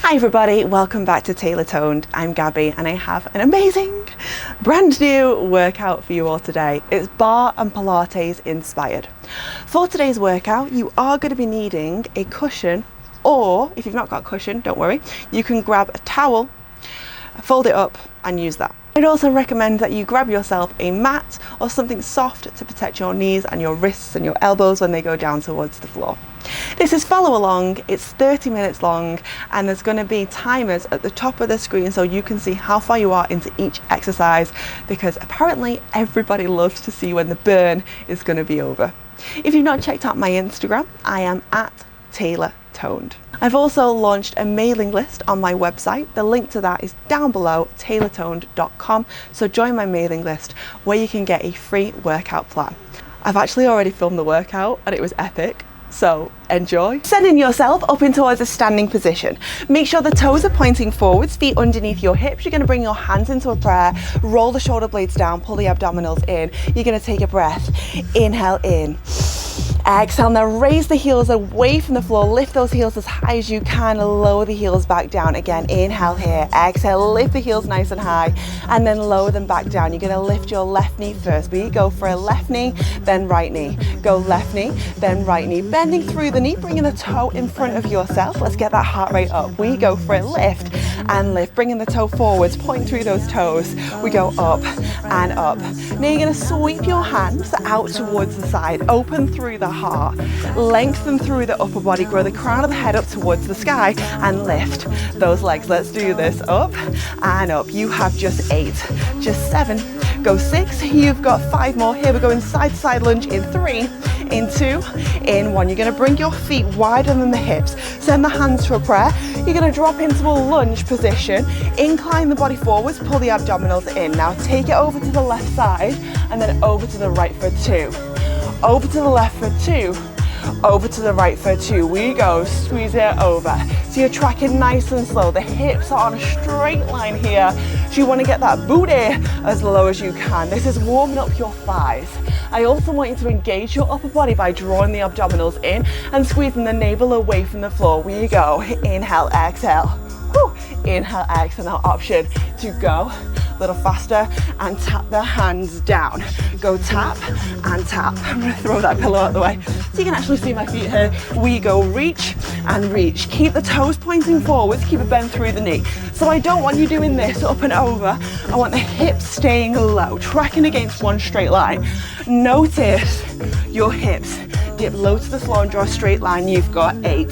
Hi everybody, welcome back to TaylorToned. I'm Gabby and I have an amazing brand new workout for you all today. It's Barre and Pilates inspired. For today's workout, you are going to be needing a cushion, or if you've not got a cushion, don't worry, you can grab a towel, fold it up and use that. I'd also recommend that you grab yourself a mat or something soft to protect your knees and your wrists and your elbows when they go down towards the floor. This is follow along, it's 30 minutes long, and there's going to be timers at the top of the screen so you can see how far you are into each exercise, because apparently everybody loves to see when the burn is going to be over. If you've not checked out my Instagram, I am at TaylorToned. I've also launched a mailing list on my website. The link to that is down below, TaylorToned.com. So join my mailing list where you can get a free workout plan. I've actually already filmed the workout and it was epic. So enjoy. Sending yourself up in towards a standing position. Make sure the toes are pointing forwards, feet underneath your hips. You're going to bring your hands into a prayer, roll the shoulder blades down, pull the abdominals in. You're going to take a breath. Inhale in. Exhale, now raise the heels away from the floor, lift those heels as high as you can, lower the heels back down. Again, inhale here, exhale, lift the heels nice and high, and then lower them back down. You're gonna lift your left knee first. We go for a left knee, then right knee. Go left knee, then right knee. Bending through the knee, bringing the toe in front of yourself. Let's get that heart rate up. We go for a lift and lift, bringing the toe forwards, point through those toes. We go up and up. Now you're gonna sweep your hands out towards the side, open through the heart, lengthen through the upper body, grow the crown of the head up towards the sky and lift those legs. Let's do this. Up and up. You have just 8, just 7, go 6. You've got 5 more. Here we're going side to side lunge in 3, in 2, in 1. You're going to bring your feet wider than the hips. Send the hands to a prayer. You're going to drop into a lunge position, incline the body forwards, pull the abdominals in. Now take it over to the left side and then over to the right for 2. Over to the left for 2, over to the right for 2. We go, squeeze it over. So you're tracking nice and slow. The hips are on a straight line here. So you want to get that booty as low as you can. This is warming up your thighs. I also want you to engage your upper body by drawing the abdominals in and squeezing the navel away from the floor. We go, inhale, exhale. Whew. Inhale, exhale. Now option to go a little faster and tap the hands down. Go tap and tap. I'm going to throw that pillow out the way so you can actually see my feet here. We go reach and reach. Keep the toes pointing forwards, keep it bent through the knee. So I don't want you doing this up and over. I want the hips staying low, tracking against one straight line. Notice your hips dip low to the floor and draw a straight line. You've got 8,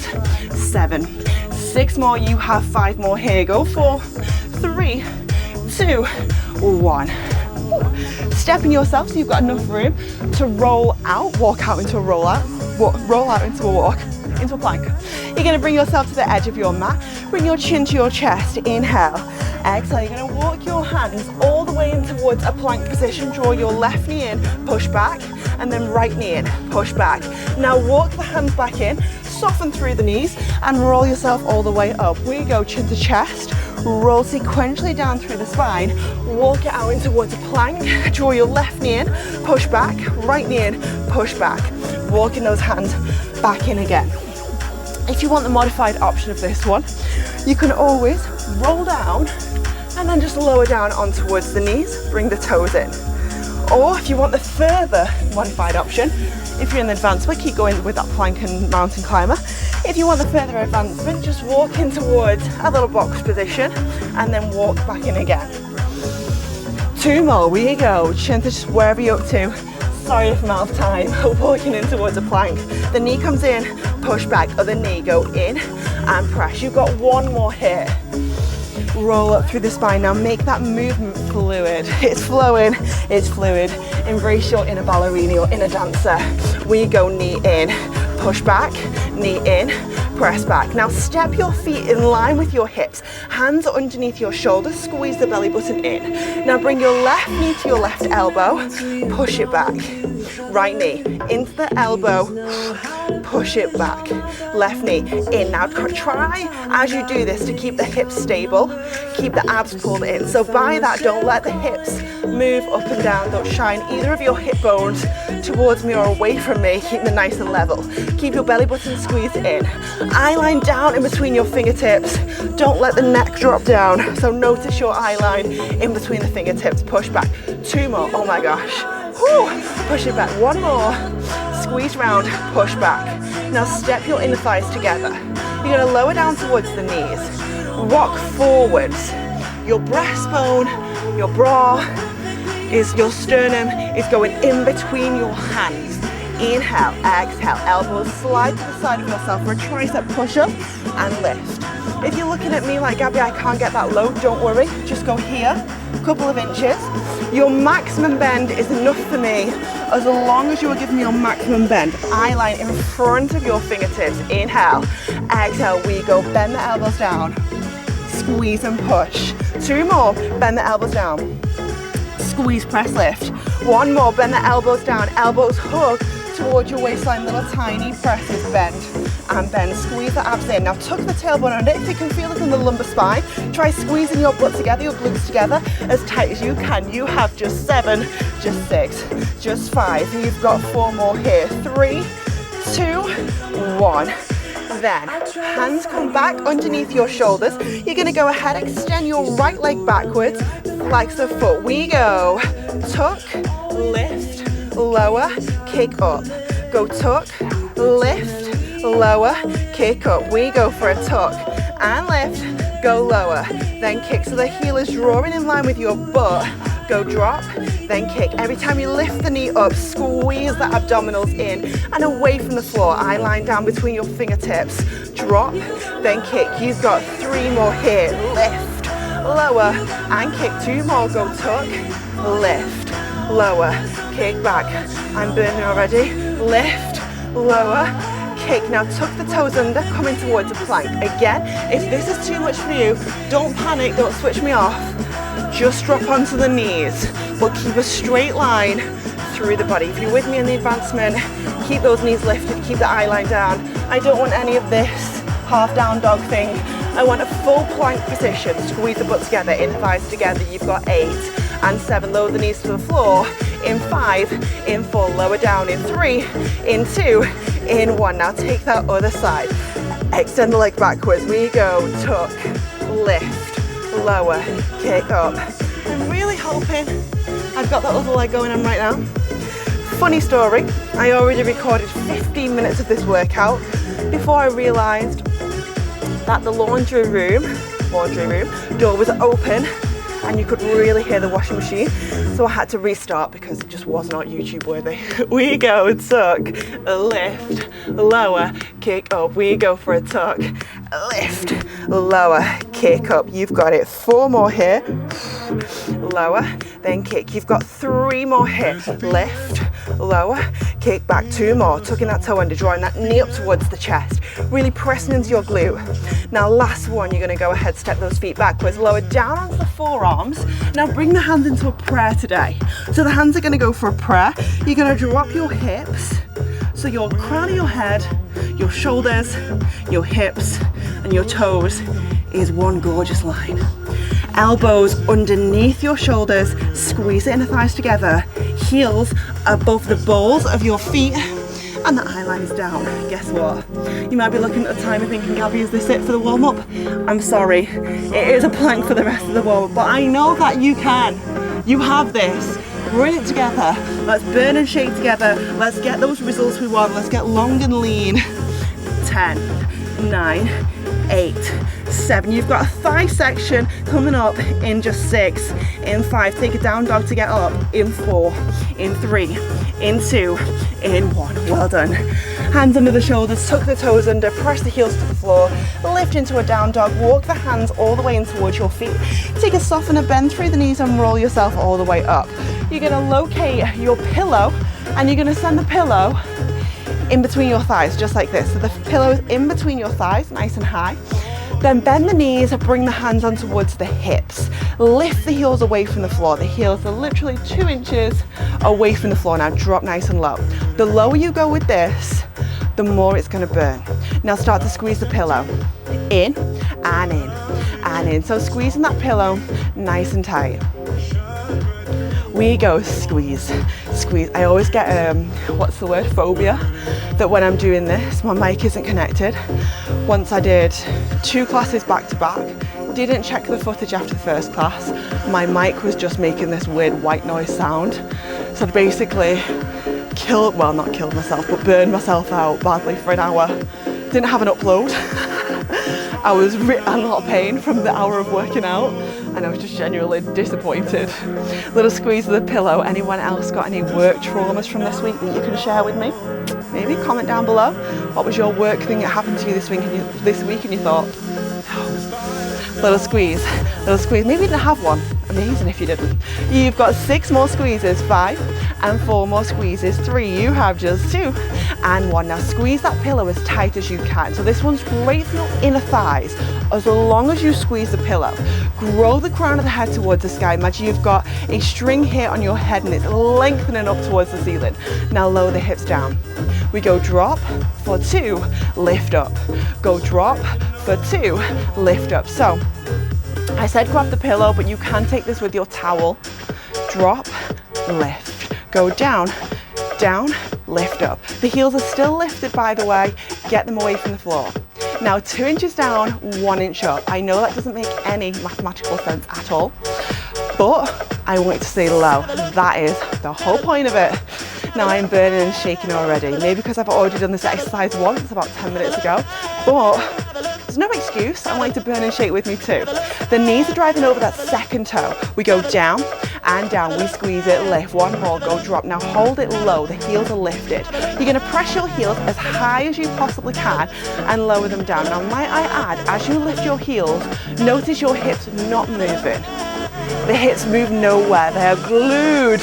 7, 6 more. You have 5 more here. Go 4, 3, 2, 1. Stepping yourself so you've got enough room to roll out, walk out into a roll out, roll out into a walk, into a plank. You're going to bring yourself to the edge of your mat, bring your chin to your chest, inhale, exhale. You're going to walk your hands all the way in towards a plank position, draw your left knee in, push back, and then right knee in, push back. Now walk the hands back in, soften through the knees, and roll yourself all the way up. We go chin to chest, roll sequentially down through the spine, walk it out in towards a plank, draw your left knee in, push back, right knee in, push back, walking those hands back in again. If you want the modified option of this one, you can always roll down and then just lower down on towards the knees, bring the toes in. Or if you want the further modified option, if you're in the advancement, keep going with that plank and mountain climber. If you want the further advancement, just walk in towards a little box position and then walk back in again. 2 more, we go, chin to just wherever you're up to. Sorry if I'm out of time, walking in towards a plank. The knee comes in, push back, other knee, go in and press. You've got 1 more here. Roll up through the spine. Now make that movement fluid. It's flowing, it's fluid. Embrace your inner ballerina, your inner dancer. We go knee in, push back, knee in, press back. Now step your feet in line with your hips. Hands are underneath your shoulders, squeeze the belly button in. Now bring your left knee to your left elbow, push it back. Right knee into the elbow, push it back. Left knee in. Now try as you do this to keep the hips stable, keep the abs pulled in. So by that, don't let the hips move up and down. Don't shine either of your hip bones towards me or away from me. Keep them nice and level. Keep your belly button squeezed in. Eye line down in between your fingertips. Don't let the neck drop down. So notice your eye line in between the fingertips. Push back. 2 more. Oh my gosh. Whew. Push it back. 1 more. Squeeze round. Push back. Now step your inner thighs together. You're going to lower down towards the knees. Rock forwards. Your breastbone, your bra, your sternum is going in between your hands. Inhale, exhale, elbows slide to the side of yourself for a tricep push-up and lift. If you're looking at me like, Gabby, I can't get that low, don't worry. Just go here, a couple of inches. Your maximum bend is enough for me as long as you are giving me your maximum bend. Eye line in front of your fingertips. Inhale, exhale, we go. Bend the elbows down. Squeeze and push. 2 more, bend the elbows down. Squeeze, press, lift. 1 more, bend the elbows down. Elbows hug towards your waistline. Little tiny presses, bend and bend. Squeeze the abs in. Now tuck the tailbone under. If you can feel it in the lumbar spine, try squeezing your butt together, your glutes together as tight as you can. You have just 7, just 6, just 5. You've got 4 more here. 3, 2, 1. Then hands come back underneath your shoulders. You're going to go ahead, extend your right leg backwards, flex the foot. We go tuck, lift, lower, kick up. Go tuck, lift, lower, kick up. We go for a tuck and lift, go lower, then kick. So the heel is drawing in line with your butt. Go drop, then kick. Every time you lift the knee up, squeeze the abdominals in and away from the floor. Eye line down between your fingertips. Drop, then kick. You've got 3 more here. Lift, lower, and kick. 2 more. Go tuck, lift, lower, kick back. I'm burning already. Lift, lower, kick. Now tuck the toes under, coming towards a plank. Again, if this is too much for you, don't panic, don't switch me off. Just drop onto the knees, but keep a straight line through the body. If you're with me in the advancement, keep those knees lifted, keep the eye line down. I don't want any of this half down dog thing. I want a full plank position. Squeeze the butt together, inner thighs together. You've got 8 and 7. Lower the knees to the floor. In 5, in 4, lower down. In 3, in 2, in 1. Now take that other side. Extend the leg backwards. We go tuck, lift, lower, kick up. I'm really hoping I've got that other leg going on right now. Funny story, I already recorded 15 minutes of this workout before I realised that the laundry room door was open and you could really hear the washing machine. So I had to restart because it just was not YouTube worthy. We go tuck, lift, lower, kick up. We go for a tuck, lift, lower, kick up. You've got it. 4 more here. Lower, then kick. You've got 3 more here. Lift, lower, kick back. 2 more. Tucking that toe under, drawing that knee up towards the chest. Really pressing into your glute. Now last one, you're going to go ahead, step those feet backwards, lower down onto the forearms. Now bring the hands into a prayer today. So the hands are going to go for a prayer. You're going to drop your hips. So your crown of your head, your shoulders, your hips, and your toes is one gorgeous line. Elbows underneath your shoulders, squeeze the inner thighs together, heels above the balls of your feet, and the eye line is down. Guess what? You might be looking at the timer thinking, Gabby, is this it for the warm-up? I'm sorry, it is a plank for the rest of the warm-up, but I know that you can. You have this. Bring it together. Let's burn and shake together. Let's get those results we want. Let's get long and lean. 10, 9, 8, 7. You've got a thigh section coming up in just 6. In 5, take a down dog to get up. In 4, in 3, in 2, in 1. Well done. Hands under the shoulders, tuck the toes under, press the heels to the floor, lift into a down dog, walk the hands all the way in towards your feet. Take a softener, bend through the knees and roll yourself all the way up. You're going to locate your pillow and you're going to send the pillow in between your thighs, just like this. So the pillow is in between your thighs, nice and high. Then bend the knees, bring the hands on towards the hips. Lift the heels away from the floor. The heels are literally 2 inches away from the floor. Now drop nice and low. The lower you go with this, the more it's going to burn. Now start to squeeze the pillow. In and in and in. So squeezing that pillow nice and tight. We go squeeze, squeeze. I always get, what's the word, phobia, that when I'm doing this, my mic isn't connected. Once I did 2 classes back to back, didn't check the footage after the first class. My mic was just making this weird white noise sound. So I basically not killed myself, but burned myself out badly for an hour. Didn't have an upload. I was in a lot of pain from the hour of working out, and I was just genuinely disappointed. Little squeeze of the pillow. Anyone else got any work traumas from this week that you can share with me? Maybe comment down below. What was your work thing that happened to you this week and you thought, oh. Little squeeze, little squeeze. Maybe you didn't have one. Amazing if you didn't. You've got 6 more squeezes, 5 and 4 more squeezes, 3. You have just 2 and 1. Now squeeze that pillow as tight as you can. So this one's great for your inner thighs. As long as you squeeze the pillow, grow the crown of the head towards the sky. Imagine you've got a string here on your head and it's lengthening up towards the ceiling. Now lower the hips down. We go drop for 2, lift up. Go drop for 2, lift up. So I said grab the pillow, but you can take this with your towel. Drop, lift. Go down, down, lift up. The heels are still lifted, by the way. Get them away from the floor. Now 2 inches down, 1 inch up. I know that doesn't make any mathematical sense at all, but I want it to stay low. That is the whole point of it. Now I'm burning and shaking already. Maybe because I've already done this exercise once, about 10 minutes ago, but there's no excuse. I want you to burn and shake with me too. The knees are driving over that second toe. We go down and down. We squeeze it, lift. 1 more, go drop. Now hold it low. The heels are lifted. You're going to press your heels as high as you possibly can and lower them down. Now might I add, as you lift your heels, notice your hips not moving. The hips move nowhere. They are glued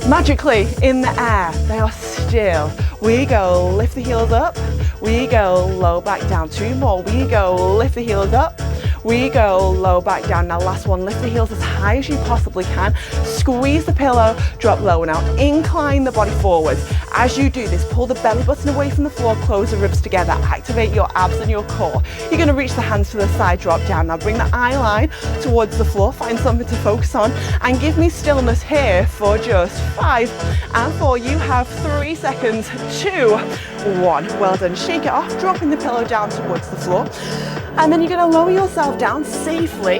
magically in the air. They are still. We go lift the heels up. We go low back down. 2 more. We go lift the heels up. We go low back down. Now last one, lift the heels as high as you possibly can. Squeeze the pillow, drop low. Now incline the body forwards. As you do this, pull the belly button away from the floor, close the ribs together, activate your abs and your core. You're going to reach the hands to the side, drop down. Now bring the eye line towards the floor, find something to focus on, and give me stillness here for just 5 and 4. You have 3 seconds, 2, 1. Well done. Shake it off, dropping the pillow down towards the floor. And then you're going to lower yourself down safely.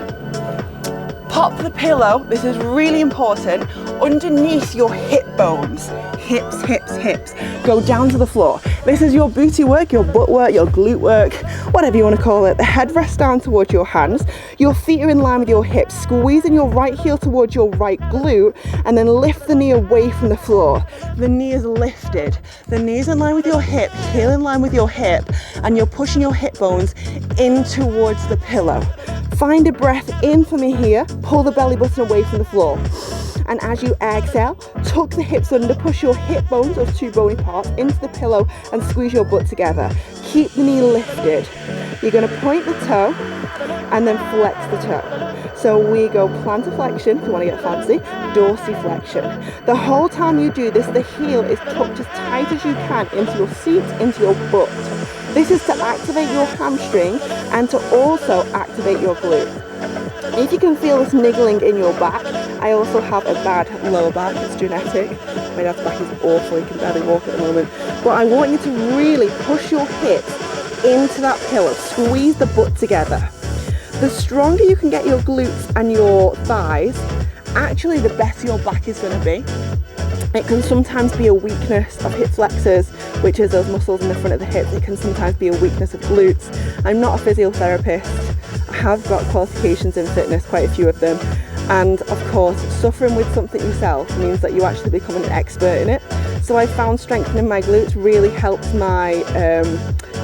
Pop the pillow, this is really important, underneath your hip bones. Hips, hips, hips. Go down to the floor. This is your booty work, your butt work, your glute work, whatever you want to call it. The head rests down towards your hands. Your feet are in line with your hips. Squeezing your right heel towards your right glute and then lift the knee away from the floor. The knee is lifted. The knee is in line with your hip, heel in line with your hip, and you're pushing your hip bones in towards the pillow. Find a breath in for me here. Pull the belly button away from the floor. And as you exhale, tuck the hips under, push your hip bones, those 2 bony parts, into the pillow and squeeze your butt together. Keep the knee lifted. You're going to point the toe and then flex the toe. So we go plantar flexion, if you want to get fancy, dorsiflexion. The whole time you do this, the heel is tucked as tight as you can into your seat, into your butt. This is to activate your hamstring and to also activate your glute. If you can feel this niggling in your back, I also have a bad lower back, it's genetic. My dad's back is awful, he can barely walk at the moment. But I want you to really push your hips into that pillow, squeeze the butt together. The stronger you can get your glutes and your thighs, actually the better your back is going to be. It can sometimes be a weakness of hip flexors, which is those muscles in the front of the hips. It can sometimes be a weakness of glutes. I'm not a physiotherapist. I have got qualifications in fitness, quite a few of them. And of course, suffering with something yourself means that you actually become an expert in it. So I found strengthening my glutes really helps my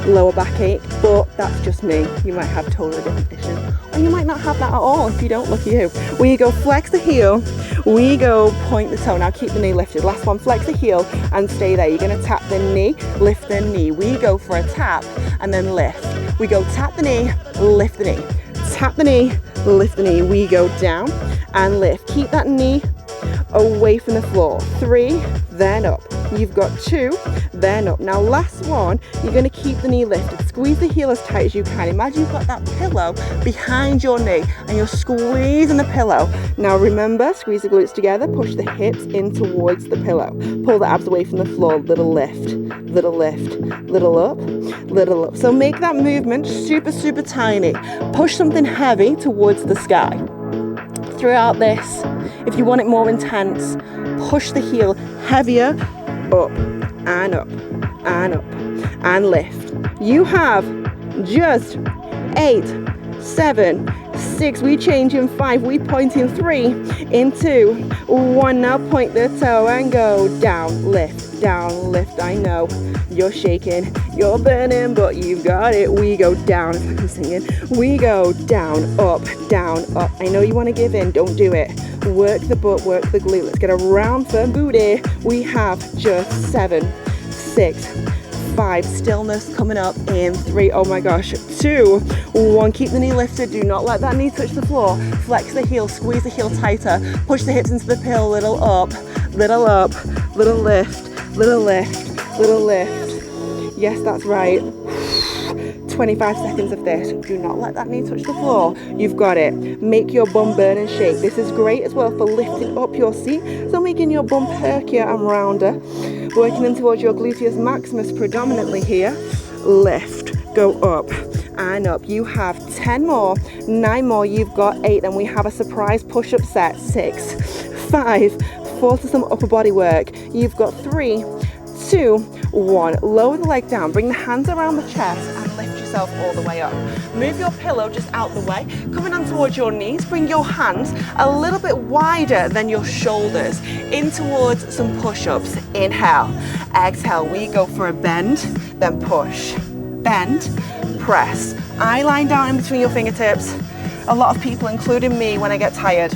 lower backache, but that's just me. You might have a totally different issue, or you might not have that at all. If you don't, look at you. We go flex the heel, we go point the toe. Now keep the knee lifted. Last one, flex the heel and stay there. You're going to tap the knee, lift the knee. We go for a tap and then lift. We go tap the knee, lift the knee. Tap the knee, lift the knee. We go down and lift. Keep that knee away from the floor. 3, then up. You've got 2, then up. Now last one, you're going to keep the knee lifted. Squeeze the heel as tight as you can. Imagine you've got that pillow behind your knee and you're squeezing the pillow. Now remember, squeeze the glutes together, push the hips in towards the pillow. Pull the abs away from the floor. Little lift, little lift, little up, little up. So make that movement super, super tiny. Push something heavy towards the sky. Throughout this, if you want it more intense, push the heel heavier, up and up and up and lift. You have just 8, 7, 6, we change in 5, we point in 3, in 2, 1. Now point the toe and go down, lift, down, lift. I know you're shaking, you're burning, but you've got it. We go down, if I can sing it. We go down, up, up. I know you want to give in, don't do it. Work the butt, work the glute. Let's get a round firm booty. We have just 7, 6, 5. Stillness coming up in 3. Oh my gosh. 2, 1. Keep the knee lifted. Do not let that knee touch the floor. Flex the heel. Squeeze the heel tighter. Push the hips into the pillow. Little up, little up, little lift, little lift, little lift. Yes, that's right. 25 seconds of this. Do not let that knee touch the floor. You've got it. Make your bum burn and shake. This is great as well for lifting up your seat, so making your bum perkier and rounder. Working in towards your gluteus maximus predominantly here. Lift. Go up and up. You have 10 more, 9 more. You've got 8. And we have a surprise push-up set. 6, 5, 4 to some upper body work. You've got 3, 2, 1. Lower the leg down. Bring the hands around the chest and lift yourself all the way up. Move your pillow just out the way. Coming on towards your knees. Bring your hands a little bit wider than your shoulders in towards some push-ups. Inhale. Exhale. We go for a bend, then push. Bend, press. Eye line down in between your fingertips. A lot of people, including me, when I get tired,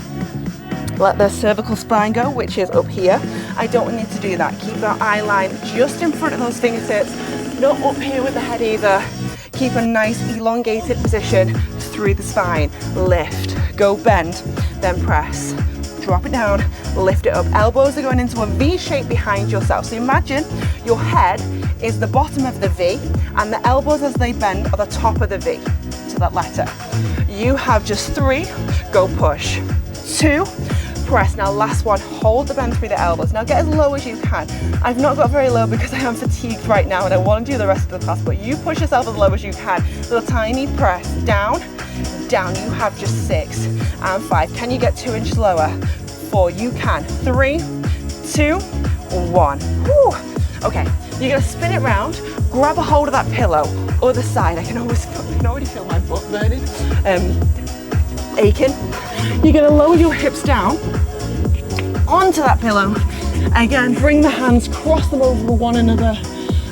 let their cervical spine go, which is up here. I don't need to do that. Keep that eye line just in front of those fingertips, not up here with the head either. Keep a nice elongated position through the spine. Lift, go bend, then press. Drop it down, lift it up. Elbows are going into a V shape behind yourself. So imagine your head is the bottom of the V and the elbows as they bend are the top of the V to that letter. You have just 3, go push. 2, press. Now last one, hold the bend through the elbows. Now get as low as you can. I've not got very low because I am fatigued right now and I want to do the rest of the class, but you push yourself as low as you can. Little tiny press, down, down. You have just 6 and 5. Can you get 2 inches lower? 4, you can. 3, 2, 1. Whew. Okay, you're gonna spin it round, grab a hold of that pillow, other side. I can already feel my butt burning, aching. You're gonna lower your hips down onto that pillow. Again, bring the hands, cross them over one another,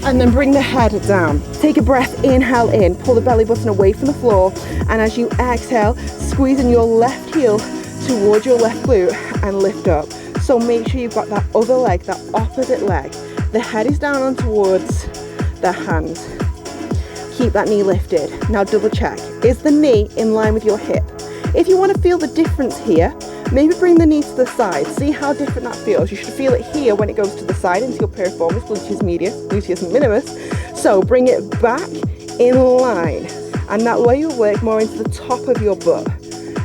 and then bring the head down. Take a breath, inhale in, pull the belly button away from the floor, and as you exhale, squeeze in your left heel towards your left glute and lift up. So make sure you've got that other leg, that opposite leg. The head is down on towards the hands. Keep that knee lifted. Now double check, is the knee in line with your hip? If you want to feel the difference here, maybe bring the knee to the side. See how different that feels. You should feel it here when it goes to the side into your piriformis, gluteus medius, gluteus minimus. So bring it back in line. And that way you'll work more into the top of your butt.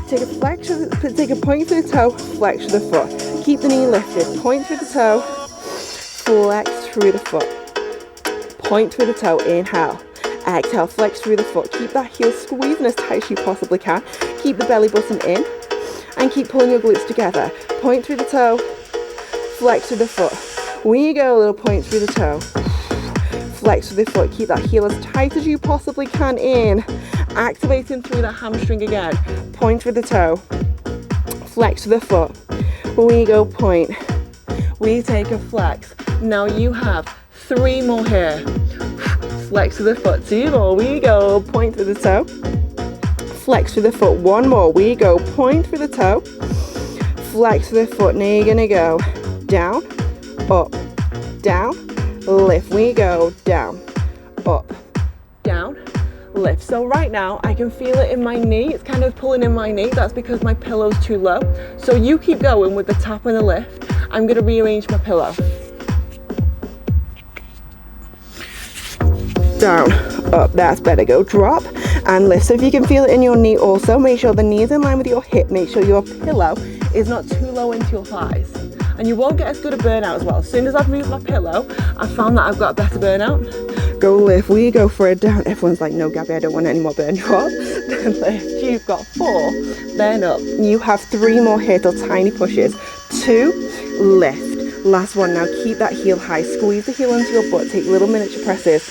Take a point through the toe, flex through the foot. Keep the knee lifted. Point through the toe, flex through the foot. Point through the toe, inhale. Exhale, flex through the foot. Keep that heel squeezing as tight as you possibly can. Keep the belly button in and keep pulling your glutes together. Point through the toe, flex through the foot. When you go, a little point through the toe, flex through the foot. Keep that heel as tight as you possibly can in. Activating through that hamstring again. Point through the toe, flex through the foot. When you go, point. We take a flex. Now you have 3 more here. Flex through the foot, 2 more, we go, point through the toe, flex through the foot, 1 more, we go, point through the toe, flex through the foot. Now you're gonna go down, up, down, lift, we go down, up, down, lift. So right now I can feel it in my knee. It's kind of pulling in my knee. That's because my pillow's too low. So you keep going with the tap and the lift. I'm going to rearrange my pillow. Down, up, that's better. Go drop and lift. So if you can feel it in your knee also, make sure the knee is in line with your hip. Make sure your pillow is not too low into your thighs. And you won't get as good a burnout as well. As soon as I've moved my pillow, I found that I've got a better burnout. Go lift, we go for it down. Everyone's like, no Gabby, I don't want any more burn drop. Then lift, you've got 4, then up. You have 3 more here till tiny pushes. 2, lift. Last one, now keep that heel high. Squeeze the heel into your butt, take little miniature presses.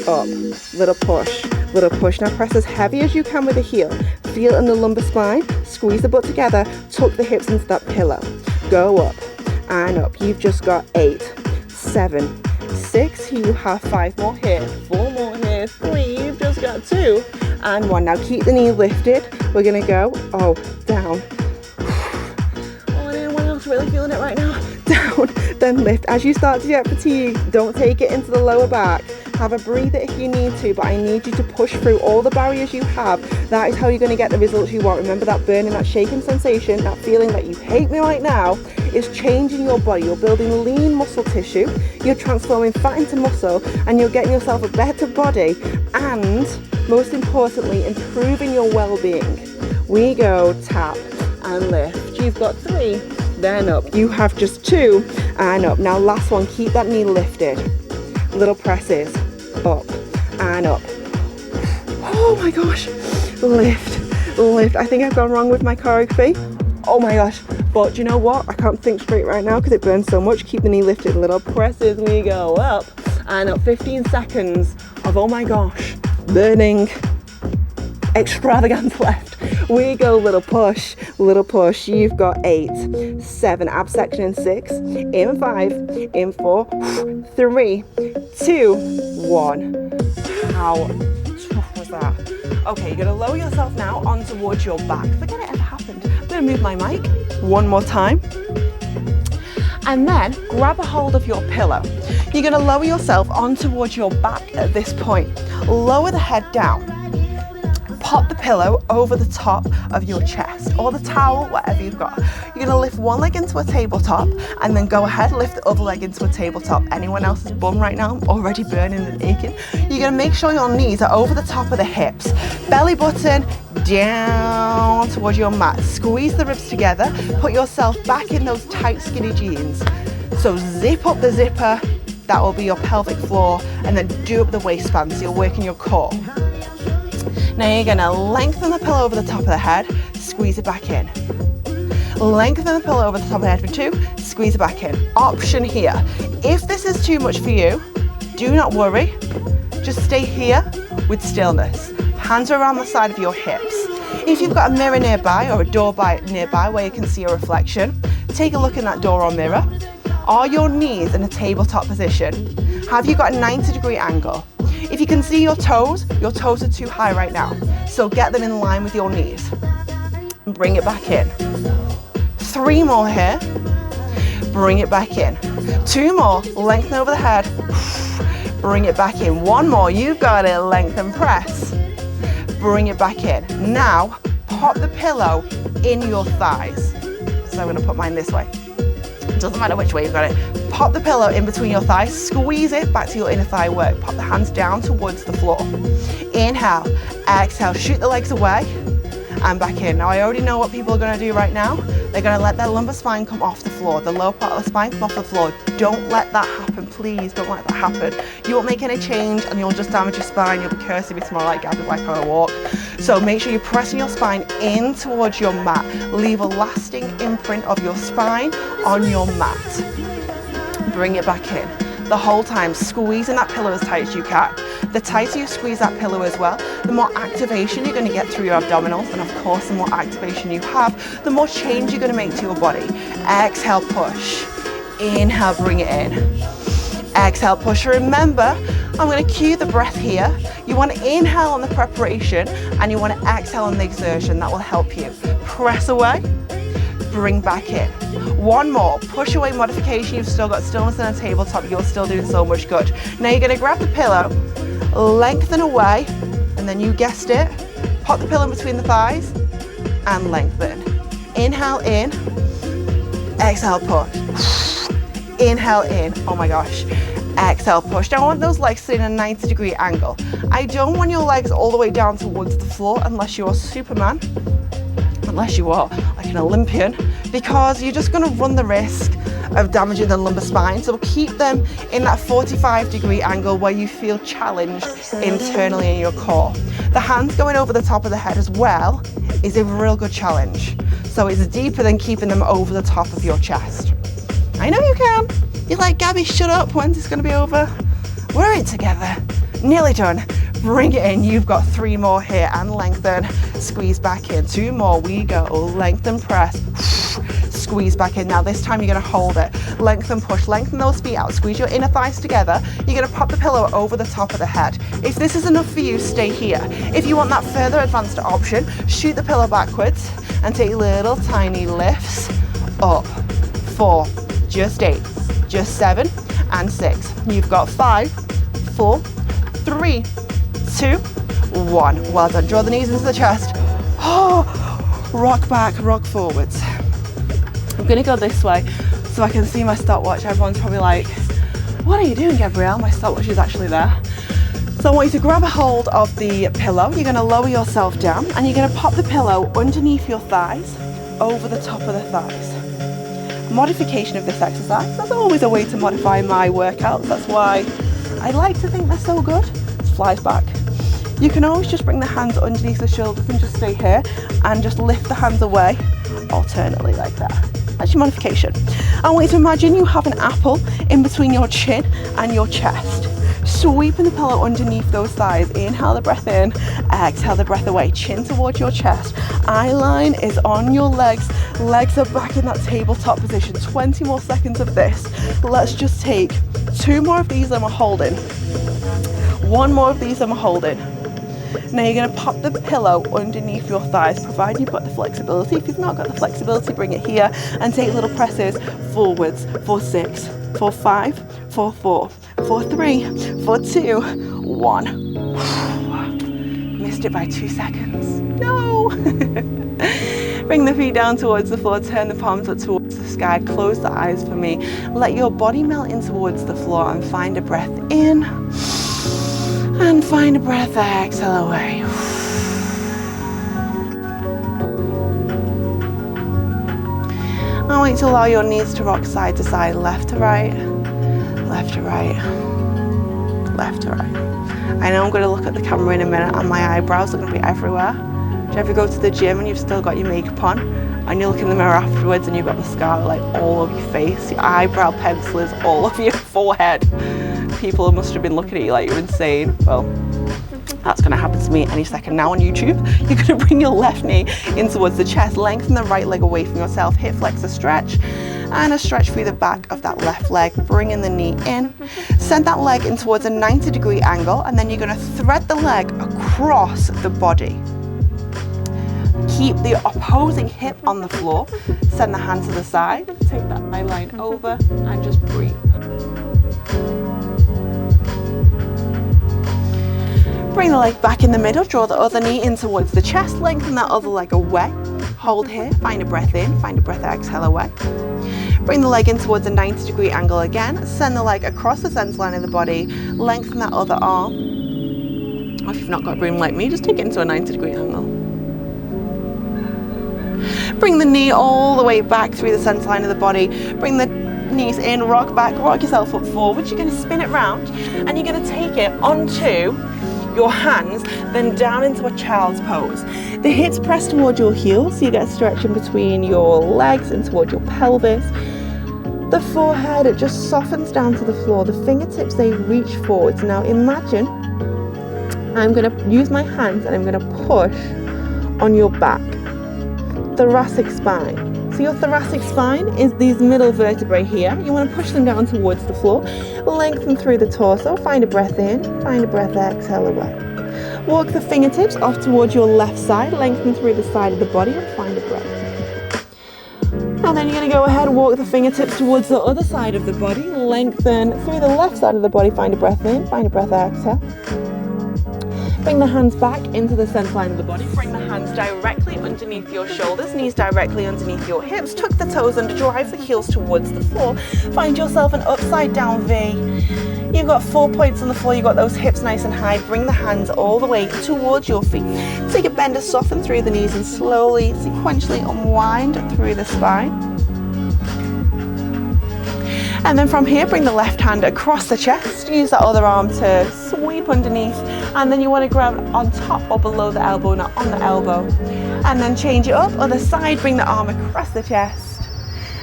Up, little push. Now press as heavy as you can with the heel. Feel in the lumbar spine, squeeze the butt together, tuck the hips into that pillow. Go up and up. You've just got 8, 7, 6. You have 5 more here, 4 more here, 3. You've just got 2 and 1. Now keep the knee lifted. We're gonna go, down. Anyone else really feeling it right now? Down, then lift. As you start to get fatigued, don't take it into the lower back. Have a breather if you need to, but I need you to push through all the barriers you have. That is how you're going to get the results you want. Remember that burning, that shaking sensation, that feeling that you hate me right now is changing your body. You're building lean muscle tissue, you're transforming fat into muscle, and you're getting yourself a better body, and most importantly, improving your well-being. We go tap and lift. You've got 3, then up. You have just 2 and up. Now last one, keep that knee lifted. Little presses, up and up. Oh my gosh, lift. I think I've gone wrong with my choreography. Oh my gosh, but you know what? I can't think straight right now because it burns so much. Keep the knee lifted, little presses. We go up and up. 15 seconds of, oh my gosh, burning extravagance left. We go little push. You've got 8, 7, abs section in 6, in 5, in 4, 3, 2, 1. How tough was that? Okay, you're gonna lower yourself now on towards your back. Forget it ever happened. I'm gonna move my mic one more time. And then grab a hold of your pillow. You're gonna lower yourself on towards your back at this point. Lower the head down. Pop the pillow over the top of your chest or the towel, whatever you've got. You're gonna lift one leg into a tabletop and then go ahead, lift the other leg into a tabletop. Anyone else's bum right now, I'm already burning and aching. You're gonna make sure your knees are over the top of the hips. Belly button down towards your mat. Squeeze the ribs together. Put yourself back in those tight, skinny jeans. So zip up the zipper. That will be your pelvic floor. And then do up the waistband so you're working your core. Now you're gonna lengthen the pillow over the top of the head, squeeze it back in. Lengthen the pillow over the top of the head for 2, squeeze it back in. Option here. If this is too much for you, do not worry. Just stay here with stillness. Hands are around the side of your hips. If you've got a mirror nearby or a door nearby where you can see a reflection, take a look in that door or mirror. Are your knees in a tabletop position? Have you got a 90-degree angle? If you can see your toes are too high right now. So get them in line with your knees. Bring it back in. 3 more here. Bring it back in. 2 more, lengthen over the head. Bring it back in. 1 more, you've got it, lengthen, press. Bring it back in. Now, pop the pillow in your thighs. So I'm gonna put mine this way. It doesn't matter which way you've got it. Pop the pillow in between your thighs, squeeze it back to your inner thigh work. Pop the hands down towards the floor. Inhale, exhale, shoot the legs away and back in. Now I already know what people are gonna do right now. They're gonna let their lumbar spine come off the floor, the lower part of the spine come off the floor. Don't let that happen, please, don't let that happen. You won't make any change and you'll just damage your spine. You'll be cursing me tomorrow like Gabby, why can't I walk? So make sure you're pressing your spine in towards your mat. Leave a lasting imprint of your spine on your mat. Bring it back in. The whole time, squeezing that pillow as tight as you can. The tighter you squeeze that pillow as well, the more activation you're going to get through your abdominals, and of course the more activation you have, the more change you're going to make to your body. Exhale, push. Inhale, bring it in. Exhale, push. Remember, I'm going to cue the breath here. You want to inhale on the preparation and you want to exhale on the exertion. That will help you. Press away, bring back in. 1 more, push away modification. You've still got stillness in a tabletop. You're still doing so much good. Now you're going to grab the pillow, lengthen away, and then you guessed it, pop the pillow between the thighs and lengthen. Inhale in, exhale push. Inhale in, oh my gosh. Exhale push. Now I want those legs sitting in a 90-degree angle. I don't want your legs all the way down towards the floor unless you are Superman, unless you are like an Olympian, because you're just going to run the risk of damaging the lumbar spine. So keep them in that 45-degree angle where you feel challenged internally in your core. The hands going over the top of the head as well is a real good challenge. So it's deeper than keeping them over the top of your chest. I know you can. You're like, Gabby, shut up. When's this going to be over? We're in together. Nearly done. Bring it in. You've got 3 more here, and lengthen. Squeeze back in. 2 more. We go. Lengthen, press. Squeeze back in. Now this time you're going to hold it. Lengthen, push. Lengthen those feet out. Squeeze your inner thighs together. You're going to pop the pillow over the top of the head. If this is enough for you, stay here. If you want that further advanced option, shoot the pillow backwards and take little tiny lifts up. 4, just 8, just 7, and 6. You've got 5, 4, 3, 2, 1. Well done. Draw the knees into the chest. Oh, rock back, rock forwards. I'm going to go this way so I can see my stopwatch. Everyone's probably like, what are you doing, Gabrielle? My stopwatch is actually there. So I want you to grab a hold of the pillow. You're going to lower yourself down and you're going to pop the pillow underneath your thighs, over the top of the thighs. Modification of this exercise. There's always a way to modify my workouts. That's why I like to think they're so good. It flies back. You can always just bring the hands underneath the shoulders and just stay here and just lift the hands away alternately like that. That's your modification. I want you to imagine you have an apple in between your chin and your chest. Sweeping the pillow underneath those thighs. Inhale the breath in, exhale the breath away. Chin towards your chest. Eye line is on your legs. Legs are back in that tabletop position. 20 more seconds of this. Let's just take 2 more of these and we're holding. 1 more of these and we're holding. Now you're going to pop the pillow underneath your thighs, provided you've got the flexibility. If you've not got the flexibility, bring it here and take little presses forwards for 6, for 5, for 4, for 3, for 2, 1. Missed it by 2 seconds. No! Bring the feet down towards the floor, turn the palms up towards the sky, close the eyes for me. Let your body melt in towards the floor and find a breath in. And find a breath, exhale away. I want you to allow your knees to rock side to side, left to right, left to right, left to right. I know I'm going to look at the camera in a minute and my eyebrows are going to be everywhere. Do you ever go to the gym and you've still got your makeup on and you look in the mirror afterwards and you've got the scar like all over your face, your eyebrow pencil is all over your forehead? People must have been looking at you like you're insane. Well, that's going to happen to me any second now on YouTube. You're going to bring your left knee in towards the chest, lengthen the right leg away from yourself, hip flexor stretch, and a stretch through the back of that left leg, bringing the knee in. Send that leg in towards a 90-degree angle, and then you're going to thread the leg across the body. Keep the opposing hip on the floor, send the hand to the side, take that eye line over, and just breathe. Bring the leg back in the middle, draw the other knee in towards the chest, lengthen that other leg away. Hold here, find a breath in, find a breath, exhale away. Bring the leg in towards a 90-degree angle again, send the leg across the center line of the body, lengthen that other arm. Or if you've not got room like me, just take it into a 90-degree angle. Bring the knee all the way back through the center line of the body, bring the knees in, rock back, rock yourself up forward. You're going to spin it round and you're going to take it onto your hands, then down into a child's pose. The hips press towards your heels, so you get a stretch in between your legs and towards your pelvis. The forehead, it just softens down to the floor. The fingertips, they reach forwards. Now imagine I'm going to use my hands and I'm going to push on your back, thoracic spine. So your thoracic spine is these middle vertebrae here. You want to push them down towards the floor. Lengthen through the torso. Find a breath in. Find a breath, exhale away. Walk the fingertips off towards your left side. Lengthen through the side of the body and find a breath. And then you're going to go ahead and walk the fingertips towards the other side of the body. Lengthen through the left side of the body. Find a breath in. Find a breath, exhale. Bring the hands back into the center line of the body. Bring the hands directly underneath your shoulders, knees directly underneath your hips. Tuck the toes under, drive the heels towards the floor. Find yourself an upside down V. You've got 4 points on the floor, you've got those hips nice and high. Bring the hands all the way towards your feet. Take a bend to soften through the knees and slowly, sequentially unwind through the spine. And then from here, bring the left hand across the chest. Use that other arm to sweep underneath. And then you want to grab on top or below the elbow, not on the elbow. And then change it up, other side, bring the arm across the chest.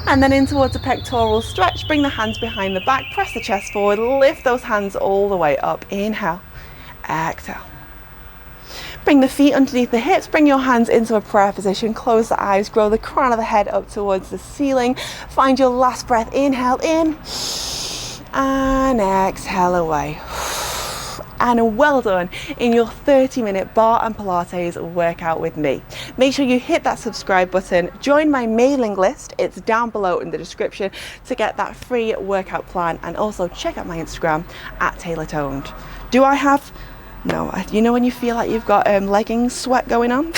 And then in towards a pectoral stretch, bring the hands behind the back, press the chest forward, lift those hands all the way up. Inhale, exhale. Bring the feet underneath the hips, bring your hands into a prayer position, close the eyes, grow the crown of the head up towards the ceiling. Find your last breath, inhale in, and exhale away. And well done in your 30-minute bar and Pilates workout with me. Make sure you hit that subscribe button, join my mailing list, it's down below in the description to get that free workout plan, and also check out my Instagram at TaylorToned. Do I have... No, you know when you feel like you've got leggings sweat going on?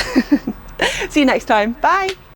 See you next time. Bye.